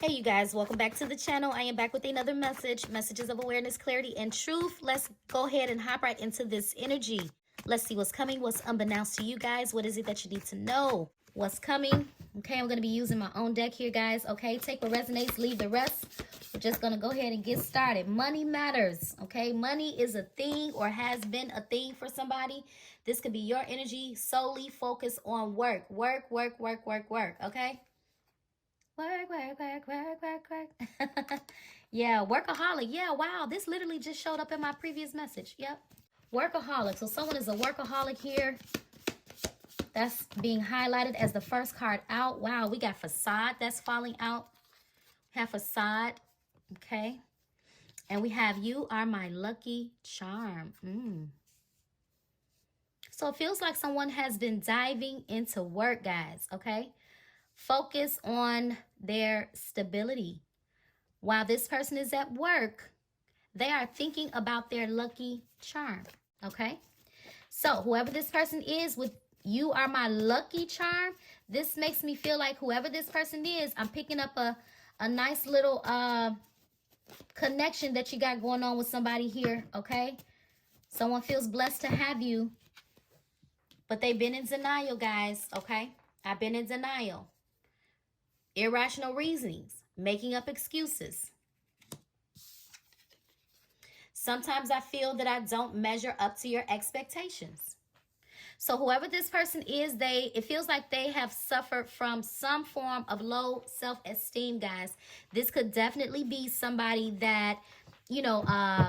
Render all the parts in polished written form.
Hey you guys, welcome back to the channel. I am back with another messages of awareness, clarity, and truth. Let's go ahead and hop right into this energy. Let's see what's coming, what's unbeknownst to you guys. What is it that you need to know? What's coming? Okay, I'm going to be using my own deck here, guys. Okay, take what resonates, leave the rest. We're just going to go ahead and get started. Money matters, okay? Money is a thing or has been a thing for somebody. This could be your energy solely focused on work, okay? Work. Yeah, workaholic. Yeah, wow. This literally just showed up in my previous message. Yep. Workaholic. So someone is a workaholic here. That's being highlighted as the first card out. Wow, we got facade that's falling out. We have facade. Okay. And we have you are my lucky charm. So it feels like someone has been diving into work, guys. Okay. Focus on their stability. While this person is at work, they are thinking about their lucky charm, okay? So whoever this person is with you are my lucky charm, this makes me feel like whoever this person is, I'm picking up a nice little connection that you got going on with somebody here, okay? Someone feels blessed to have you, but they've been in denial, guys, okay? I've been in denial. Irrational reasonings, making up excuses. Sometimes I feel that I don't measure up to your expectations. So whoever this person is, it feels like they have suffered from some form of low self-esteem, guys. This could definitely be somebody that,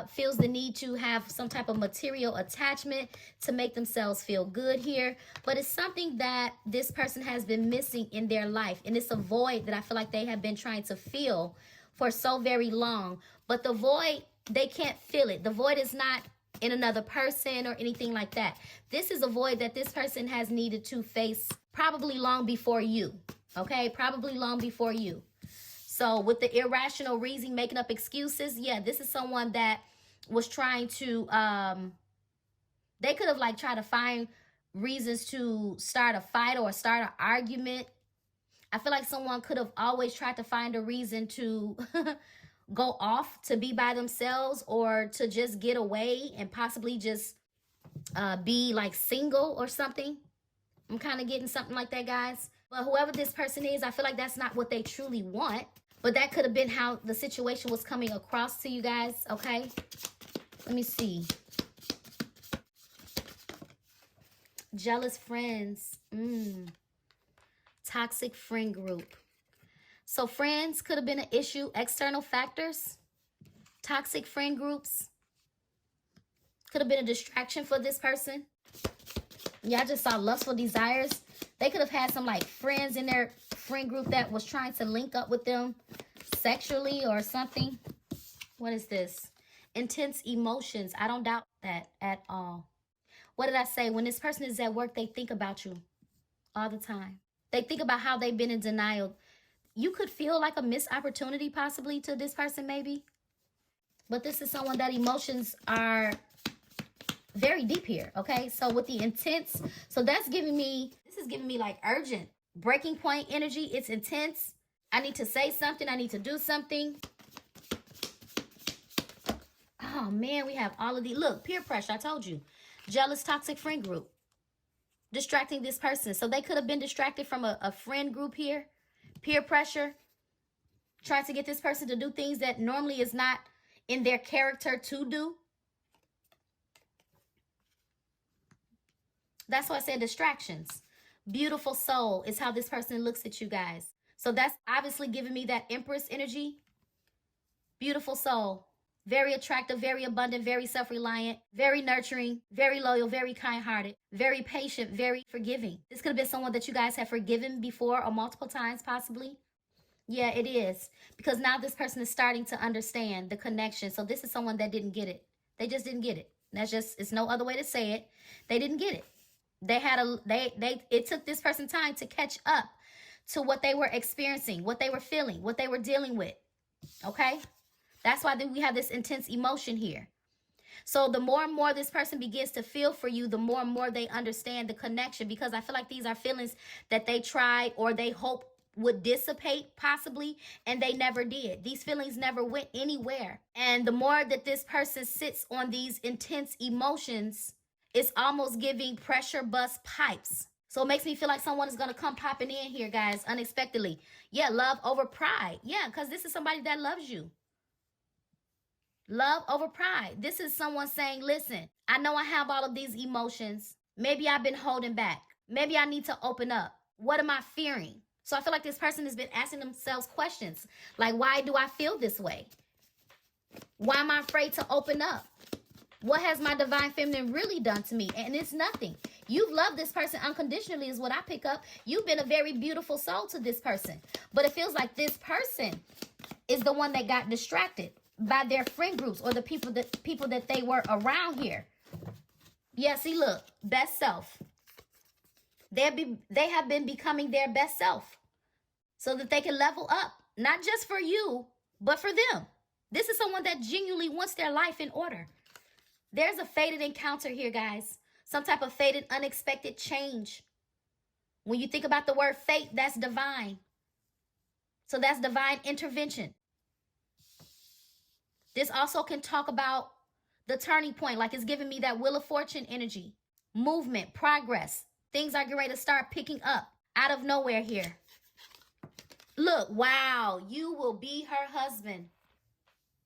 feels the need to have some type of material attachment to make themselves feel good here. But it's something that this person has been missing in their life. And it's a void that I feel like they have been trying to fill for so very long. But the void, they can't fill it. The void is not in another person or anything like that. This is a void that this person has needed to face probably long before you. Okay, probably long before you. So with the irrational reason, making up excuses, yeah, this is someone that was trying to, they could have like tried to find reasons to start a fight or start an argument. I feel like someone could have always tried to find a reason to go off, to be by themselves, or to just get away and possibly just be like single or something. I'm kind of getting something like that, guys. But whoever this person is, I feel like that's not what they truly want. But that could have been how the situation was coming across to you guys, okay? Let me see. Jealous friends. Toxic friend group. So friends could have been an issue. External factors. Toxic friend groups. Could have been a distraction for this person. Yeah, I just saw lustful desires. They could have had some like friends in their friend group that was trying to link up with them sexually or something. What is this? Intense emotions. I don't doubt that at all. What did I say? When this person is at work, they think about you all the time. They think about how they've been in denial. You could feel like a missed opportunity possibly to this person maybe. But this is someone that emotions are very deep here, okay? So with the intense, so that's giving me, this is giving me like urgent breaking point energy. It's intense. I need to say something. I need to do something. Oh man, we have all of these. Look, peer pressure, I told you. Jealous, toxic friend group. Distracting this person. So they could have been distracted from a friend group here. Peer pressure. Trying to get this person to do things that normally is not in their character to do. That's why I said distractions. Beautiful soul is how this person looks at you guys. So that's obviously giving me that Empress energy. Beautiful soul. Very attractive, very abundant, very self-reliant, very nurturing, very loyal, very kind-hearted, very patient, very forgiving. This could have been someone that you guys have forgiven before or multiple times possibly. Yeah, it is. Because now this person is starting to understand the connection. So this is someone that didn't get it. They just didn't get it. That's just, it's no other way to say it. They didn't get it. It took this person time to catch up to what they were experiencing, what they were feeling, what they were dealing with. Okay? That's why we have this intense emotion here. So the more and more this person begins to feel for you, the more and more they understand the connection, because I feel like these are feelings that they tried or they hope would dissipate possibly, and they never did. These feelings never went anywhere. And the more that this person sits on these intense emotions, it's almost giving pressure bust pipes. So it makes me feel like someone is going to come popping in here, guys, unexpectedly. Yeah, love over pride. Yeah, because this is somebody that loves you. Love over pride. This is someone saying, listen, I know I have all of these emotions. Maybe I've been holding back. Maybe I need to open up. What am I fearing? So I feel like this person has been asking themselves questions like, why do I feel this way? Why am I afraid to open up? What has my divine feminine really done to me? And it's nothing. You've loved this person unconditionally is what I pick up. You've been a very beautiful soul to this person. But it feels like this person is the one that got distracted by their friend groups or the people that they were around here. Yeah, see, look, best self. They have been becoming their best self so that they can level up, not just for you, but for them. This is someone that genuinely wants their life in order. There's a fated encounter here, guys. Some type of fated, unexpected change. When you think about the word fate, that's divine. So that's divine intervention. This also can talk about the turning point, like it's giving me that Wheel of Fortune energy. Movement, progress. Things are ready to start picking up out of nowhere here. Look, wow, you will be her husband.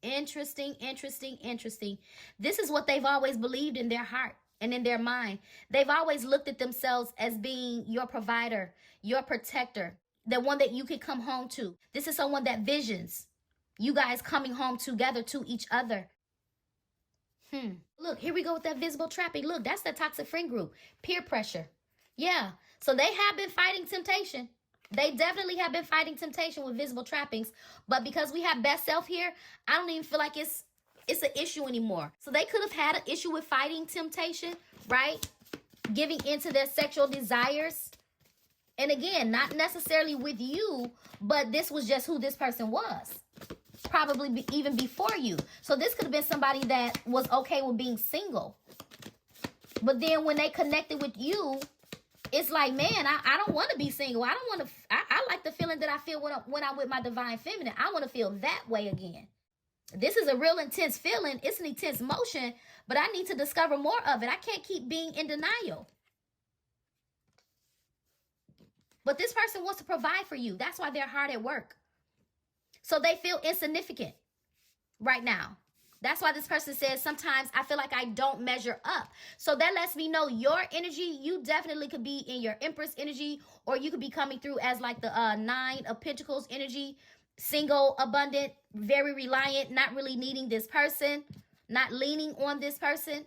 Interesting, interesting, interesting. This is what they've always believed in their heart and in their mind. They've always looked at themselves as being your provider, your protector, the one that you could come home to. This is someone that visions you guys coming home together to each other. Look, here we go with that visible trapping. Look, that's the toxic friend group. Peer pressure. Yeah, so they have been fighting temptation. They definitely have been fighting temptation with visible trappings. But because we have best self here, I don't even feel like it's an issue anymore. So they could have had an issue with fighting temptation, right? Giving into their sexual desires. And again, not necessarily with you, but this was just who this person was. Probably even before you. So this could have been somebody that was okay with being single. But then when they connected with you, it's like, man, I don't want to be single. I don't want to. I like the feeling that I feel when I'm with my divine feminine. I want to feel that way again. This is a real intense feeling. It's an intense motion, but I need to discover more of it. I can't keep being in denial. But this person wants to provide for you. That's why they're hard at work. So they feel insignificant right now. That's why this person says, sometimes I feel like I don't measure up. So that lets me know your energy, you definitely could be in your Empress energy, or you could be coming through as like the 9 of Pentacles energy, single, abundant, very reliant, not really needing this person, not leaning on this person.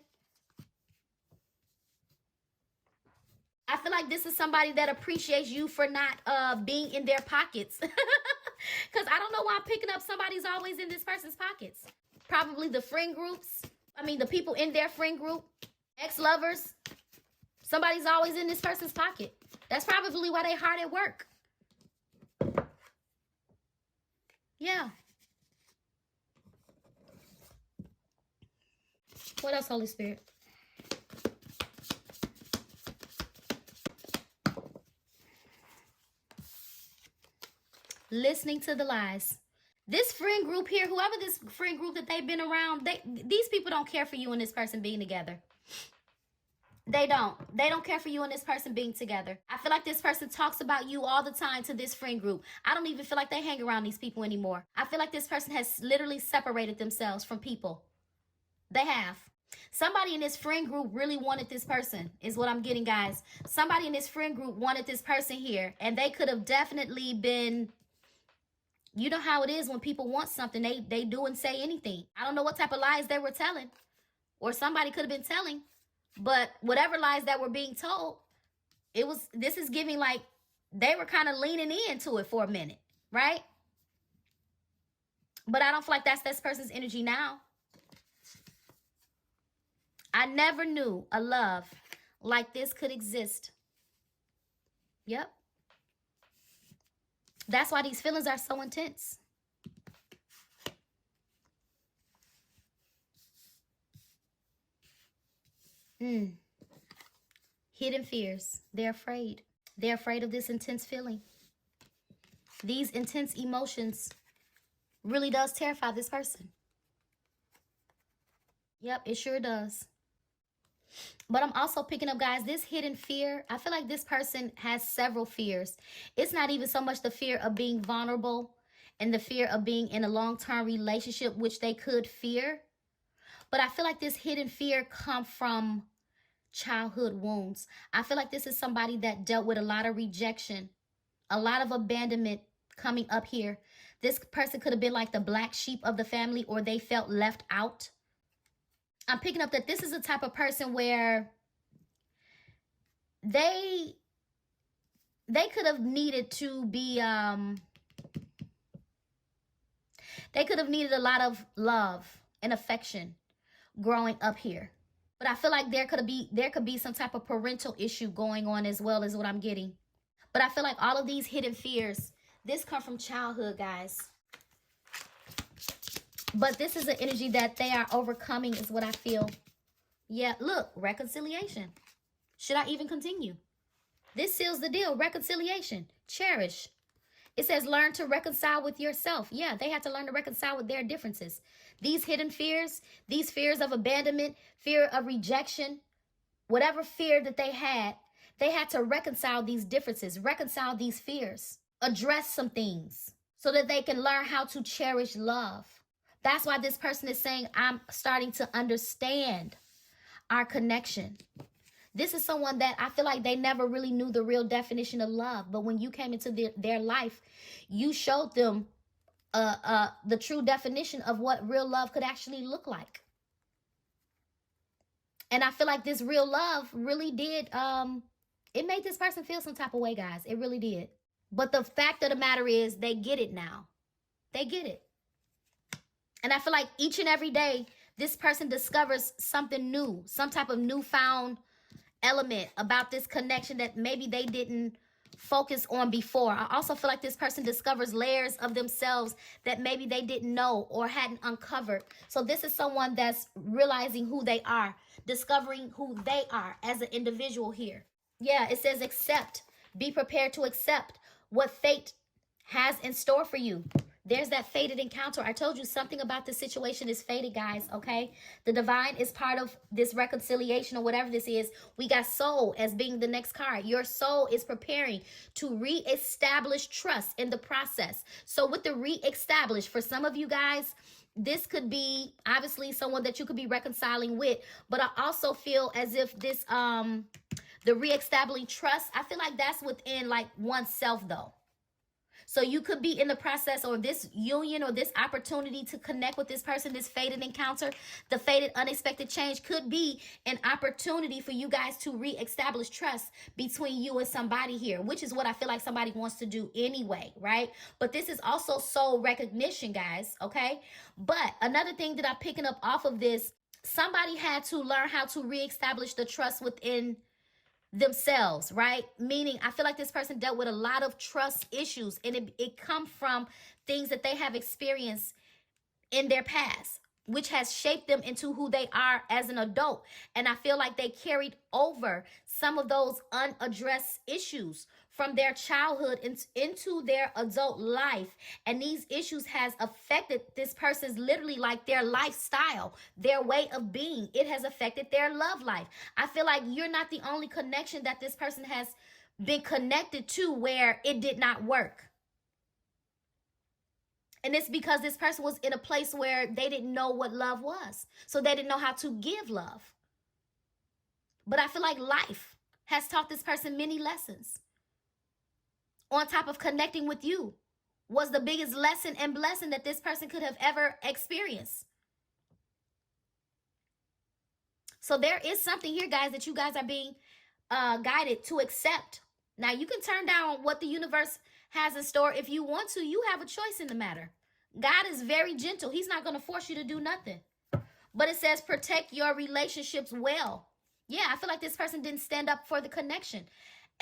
I feel like this is somebody that appreciates you for not being in their pockets. Because I don't know why I'm picking up somebody's always in this person's pockets. Probably the friend groups. I mean, the people in their friend group. Ex-lovers. Somebody's always in this person's pocket. That's probably why they're hard at work. Yeah. What else, Holy Spirit? Listening to the lies. This friend group here, whoever this friend group that they've been around, these people don't care for you and this person being together. They don't. They don't care for you and this person being together. I feel like this person talks about you all the time to this friend group. I don't even feel like they hang around these people anymore. I feel like this person has literally separated themselves from people. They have. Somebody in this friend group really wanted this person, is what I'm getting, guys. Somebody in this friend group wanted this person here, and they could have definitely been... You know how it is when people want something, they do and say anything. I don't know what type of lies they were telling, or somebody could have been telling, but whatever lies that were being told, this is giving like they were kind of leaning into it for a minute, right? But I don't feel like that's this person's energy now. I never knew a love like this could exist. Yep. That's why these feelings are so intense. Hidden fears. They're afraid. They're afraid of this intense feeling. These intense emotions really does terrify this person. Yep, it sure does. But I'm also picking up, guys, this hidden fear. I feel like this person has several fears. It's not even so much the fear of being vulnerable and the fear of being in a long-term relationship, which they could fear. But I feel like this hidden fear comes from childhood wounds. I feel like this is somebody that dealt with a lot of rejection, a lot of abandonment coming up here. This person could have been like the black sheep of the family, or they felt left out. I'm picking up that this is the type of person where they could have needed to be, they could have needed a lot of love and affection growing up here. But I feel like there could be some type of parental issue going on as well, is what I'm getting. But I feel like all of these hidden fears, this come from childhood, guys. But this is an energy that they are overcoming, is what I feel. Yeah, look, reconciliation. Should I even continue? This seals the deal. Reconciliation. Cherish. It says learn to reconcile with yourself. Yeah, they had to learn to reconcile with their differences. These hidden fears, these fears of abandonment, fear of rejection, whatever fear that they had to reconcile these differences, reconcile these fears, address some things so that they can learn how to cherish love. That's why this person is saying, I'm starting to understand our connection. This is someone that I feel like they never really knew the real definition of love. But when you came into their life, you showed them the true definition of what real love could actually look like. And I feel like this real love really did, it made this person feel some type of way, guys. It really did. But the fact of the matter is, they get it now. They get it. And I feel like each and every day, this person discovers something new, some type of newfound element about this connection that maybe they didn't focus on before. I also feel like this person discovers layers of themselves that maybe they didn't know or hadn't uncovered. So this is someone that's realizing who they are, discovering who they are as an individual here. Yeah, it says accept. Be prepared to accept what fate has in store for you. There's that fated encounter. I told you something about this situation is fated, guys, okay? The divine is part of this reconciliation or whatever this is. We got soul as being the next card. Your soul is preparing to reestablish trust in the process. So with the reestablish, for some of you guys, this could be obviously someone that you could be reconciling with. But I also feel as if this, the reestablishing trust, I feel like that's within like oneself though. So you could be in the process or this union or this opportunity to connect with this person, this fated encounter, the fated unexpected change could be an opportunity for you guys to reestablish trust between you and somebody here, which is what I feel like somebody wants to do anyway, right? But this is also soul recognition, guys, okay? But another thing that I'm picking up off of this, somebody had to learn how to reestablish the trust within themselves, right? Meaning, I feel like this person dealt with a lot of trust issues, and it comes from things that they have experienced in their past, which has shaped them into who they are as an adult. And I feel like they carried over some of those unaddressed issues from their childhood into their adult life. And these issues has affected this person's literally like their lifestyle, their way of being. It has affected their love life. I feel like you're not the only connection that this person has been connected to where it did not work. And it's because this person was in a place where they didn't know what love was. So they didn't know how to give love. But I feel like life has taught this person many lessons. On top of connecting with you was the biggest lesson and blessing that this person could have ever experienced. So there is something here, guys, that you guys are being guided to accept. Now, you can turn down what the universe has in store if you want to. You have a choice in the matter. God is very gentle. He's not going to force you to do nothing. But it says protect your relationships well. Yeah, I feel like this person didn't stand up for the connection.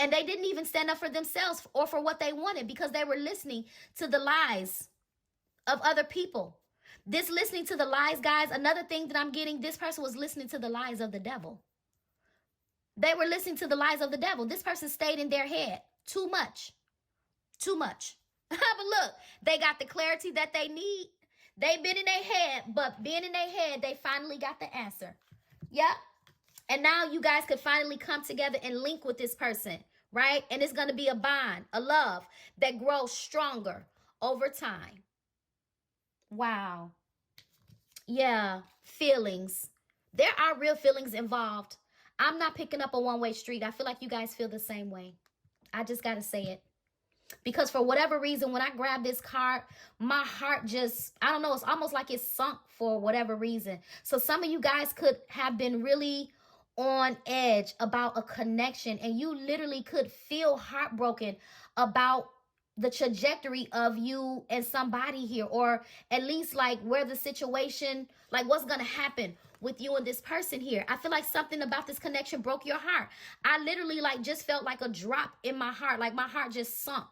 And they didn't even stand up for themselves or for what they wanted because they were listening to the lies of other people. This listening to the lies, guys, another thing that I'm getting, this person was listening to the lies of the devil. They were listening to the lies of the devil. This person stayed in their head too much. Too much. But look, they got the clarity that they need. They've been in their head, but being in their head, they finally got the answer. Yep. And now you guys could finally come together and link with this person, right? And it's going to be a bond, a love that grows stronger over time. Wow. Yeah, feelings. There are real feelings involved. I'm not picking up a one-way street. I feel like you guys feel the same way. I just got to say it. Because for whatever reason, when I grab this card, my heart just, I don't know, it's almost like it's sunk for whatever reason. So some of you guys could have been really on edge about a connection, and you literally could feel heartbroken about the trajectory of you and somebody here, or at least like where the situation, like what's going to happen with you and this person here. I feel like something about this connection broke your heart. I literally like just felt like a drop in my heart, like my heart just sunk.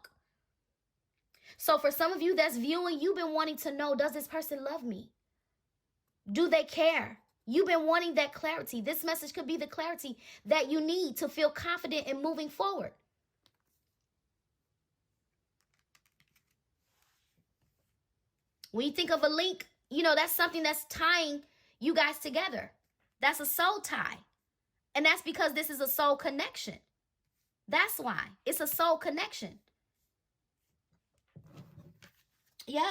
So for some of you that's viewing, you've been wanting to know, does this person love me? Do they care? You've been wanting that clarity. This message could be the clarity that you need to feel confident in moving forward. When you think of a link, you know, that's something that's tying you guys together. That's a soul tie. And that's because this is a soul connection. That's why. It's a soul connection. Yep.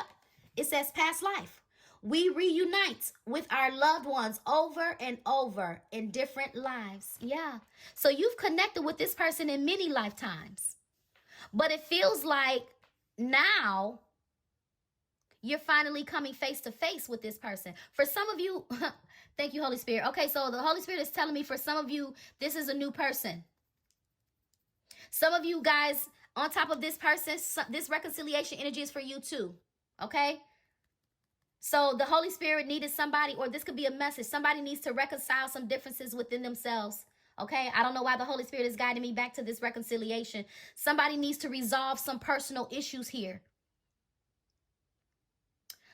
It says past life. We reunite with our loved ones over and over in different lives. Yeah. So you've connected with this person in many lifetimes. But it feels like now you're finally coming face to face with this person. For some of you, thank you, Holy Spirit. Okay, so the Holy Spirit is telling me for some of you, this is a new person. Some of you guys, on top of this person, this reconciliation energy is for you too. Okay? So the Holy Spirit needed somebody, or this could be a message. Somebody needs to reconcile some differences within themselves. Okay? I don't know why the Holy Spirit is guiding me back to this reconciliation. Somebody needs to resolve some personal issues here,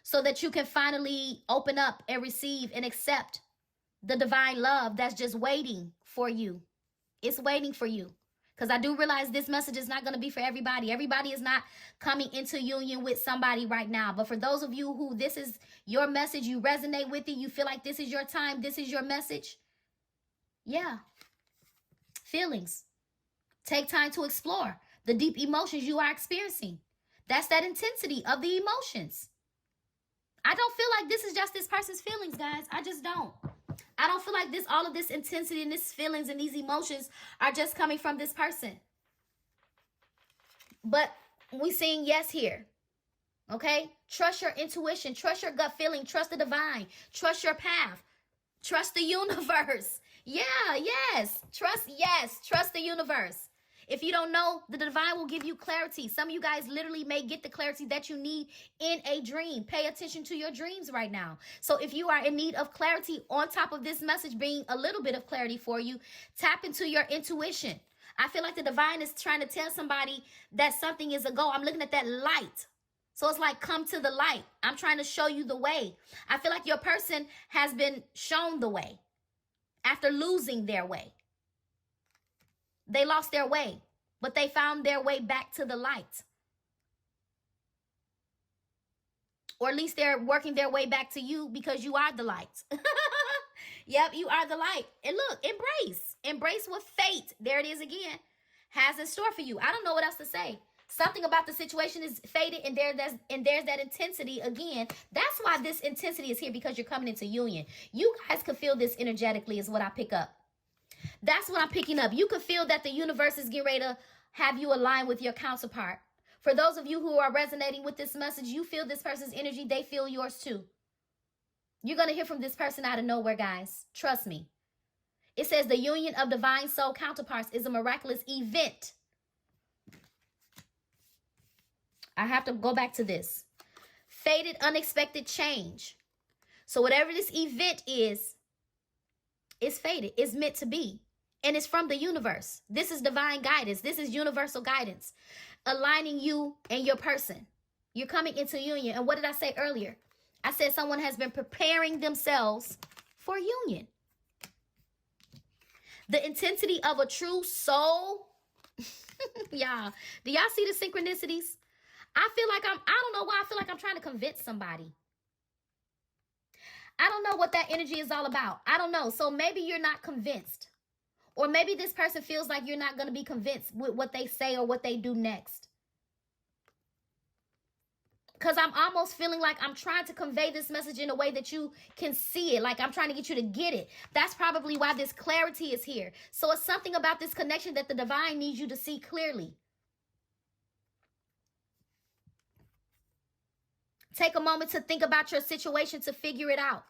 so that you can finally open up and receive and accept the divine love that's just waiting for you. It's waiting for you. Because I do realize this message is not going to be for everybody. Everybody is not coming into union with somebody right now. But for those of you who this is your message, you resonate with it, you feel like this is your time, this is your message. Yeah. Feelings. Take time to explore the deep emotions you are experiencing. That's that intensity of the emotions. I don't feel like this is just this person's feelings, guys. I just don't. I don't feel like this, all of this intensity and this feelings and these emotions are just coming from this person. But we saying yes here. Okay? Trust your intuition. Trust your gut feeling. Trust the divine. Trust your path. Trust the universe. Yeah, yes. Trust the universe. If you don't know, the divine will give you clarity. Some of you guys literally may get the clarity that you need in a dream. Pay attention to your dreams right now. So if you are in need of clarity, on top of this message being a little bit of clarity for you, tap into your intuition. I feel like the divine is trying to tell somebody that something is a go. I'm looking at that light. So it's like, come to the light. I'm trying to show you the way. I feel like your person has been shown the way after losing their way. They lost their way, but they found their way back to the light. Or at least they're working their way back to you because you are the light. Yep, you are the light. And look, embrace. Embrace what fate, there it is again, has in store for you. I don't know what else to say. Something about the situation is faded, and there's that intensity again. That's why this intensity is here, because you're coming into union. You guys can feel this energetically is what I pick up. That's what I'm picking up. You could feel that the universe is getting ready to have you align with your counterpart. For those of you who are resonating with this message, you feel this person's energy. They feel yours too. You're going to hear from this person out of nowhere, guys. Trust me. It says the union of divine soul counterparts is a miraculous event. I have to go back to this. Fated, unexpected change. So whatever this event is, it's fated. It's meant to be. And it's from the universe. This is divine guidance. This is universal guidance. Aligning you and your person. You're coming into union. And what did I say earlier? I said someone has been preparing themselves for union. The intensity of a true soul. Yeah. Do y'all see the synchronicities? I feel like I don't know why I feel like I'm trying to convince somebody. I don't know what that energy is all about. I don't know. So maybe you're not convinced. Or maybe this person feels like you're not going to be convinced with what they say or what they do next. Because I'm almost feeling like I'm trying to convey this message in a way that you can see it. Like I'm trying to get you to get it. That's probably why this clarity is here. So it's something about this connection that the divine needs you to see clearly. Take a moment to think about your situation to figure it out.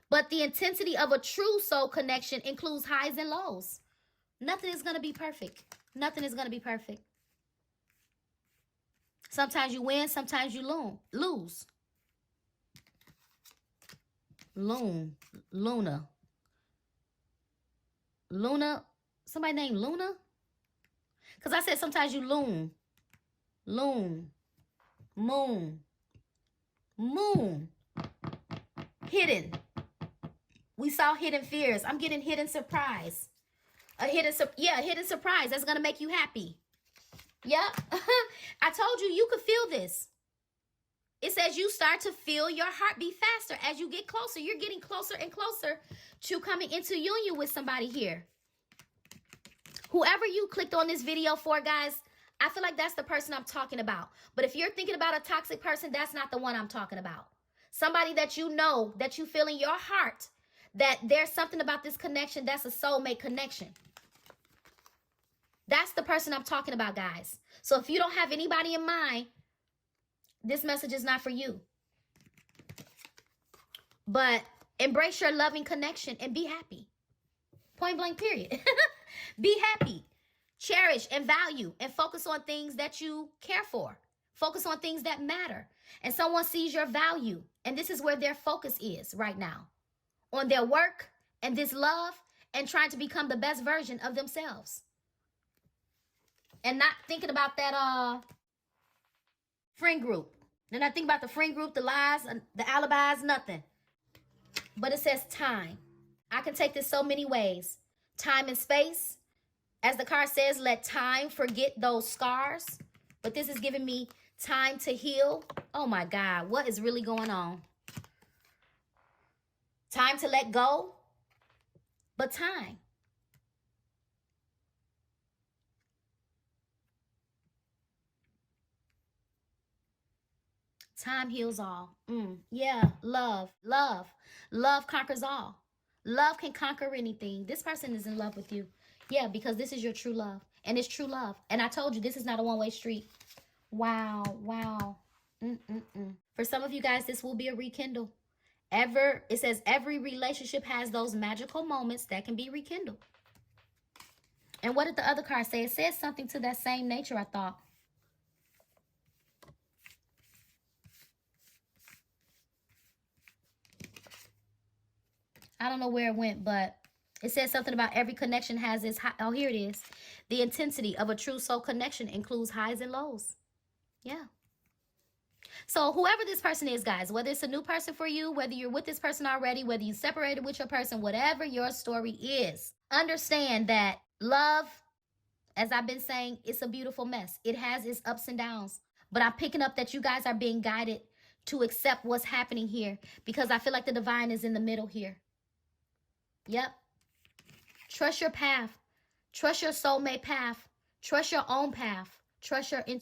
But the intensity of a true soul connection includes highs and lows. Nothing is going to be perfect. Nothing is going to be perfect. Sometimes you win, sometimes you lose. Luna. Somebody named Luna? Because I said sometimes you loon. Moon. Hidden. We saw hidden fears. I'm getting hidden surprise. A hidden surprise. That's going to make you happy. Yep. I told you, you could feel this. It says you start to feel your heart beat faster as you get closer. You're getting closer and closer to coming into union with somebody here. Whoever you clicked on this video for, guys, I feel like that's the person I'm talking about. But if you're thinking about a toxic person, that's not the one I'm talking about. Somebody that you know, that you feel in your heart, that there's something about this connection that's a soulmate connection. That's the person I'm talking about, guys. So if you don't have anybody in mind, this message is not for you. But embrace your loving connection and be happy. Point blank, period. Be happy. Cherish and value and focus on things that you care for. Focus on things that matter. And someone sees your value. And this is where their focus is right now. On their work and this love and trying to become the best version of themselves. And not thinking about that friend group. They're not thinking about the friend group, the lies, the alibis, nothing. But it says time. I can take this so many ways. Time and space. As the card says, let time forget those scars. But this is giving me time to heal. Oh my God, what is really going on? Time to let go. But time. Time heals all. Yeah, love conquers all. Love can conquer anything. This person is in love with you. Yeah, because this is your true love. And it's true love. And I told you, this is not a one-way street. Wow. For some of you guys, this will be a rekindle. It says every relationship has those magical moments that can be rekindled. And what did the other card say? It says something to that same nature, I thought. I don't know where it went, but it says something about every connection has its high. Oh, here it is. The intensity of a true soul connection includes highs and lows. Yeah. So whoever this person is, guys, whether it's a new person for you, whether you're with this person already, whether you separated with your person, whatever your story is, understand that love, as I've been saying, it's a beautiful mess. It has its ups and downs. But I'm picking up that you guys are being guided to accept what's happening here because I feel like the divine is in the middle here. Yep. Trust your path. Trust your soulmate path. Trust your own path. Trust your intuition.